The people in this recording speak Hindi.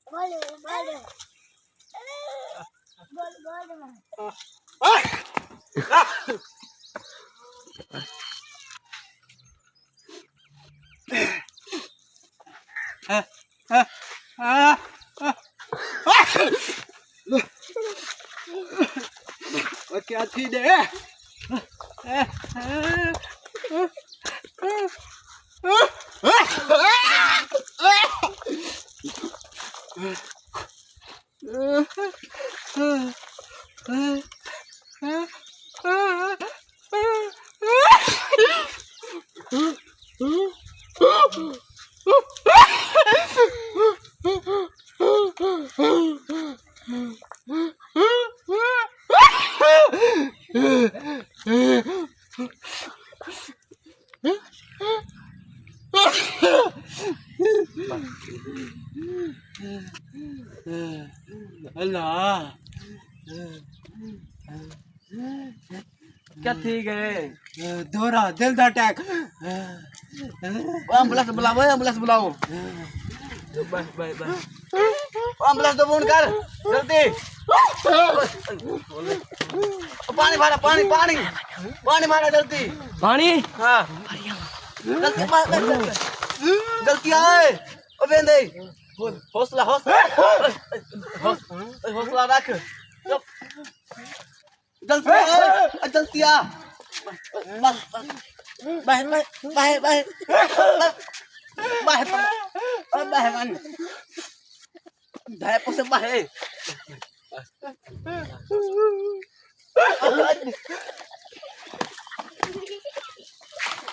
Boleh, boleh. Boleh, boleh. क्या थी दे अल्लाह क्या थी गए दोरा दिल दा अटैक एम्बुलेंस बुलाओ एम्बुलेंस बुलाओ बस बस बस एम्बुलेंस दो फोन कर जल्दी पानी भरा पानी पानी पानी भरा जल्दी पानी हाँ जल्दी जल्दी आए ओ बेंदे हौसला हौसला हौसला रख जल्दी जल्दी आ बाहर बाहर बाहर बाहर बाहर मन बाहर से बाहर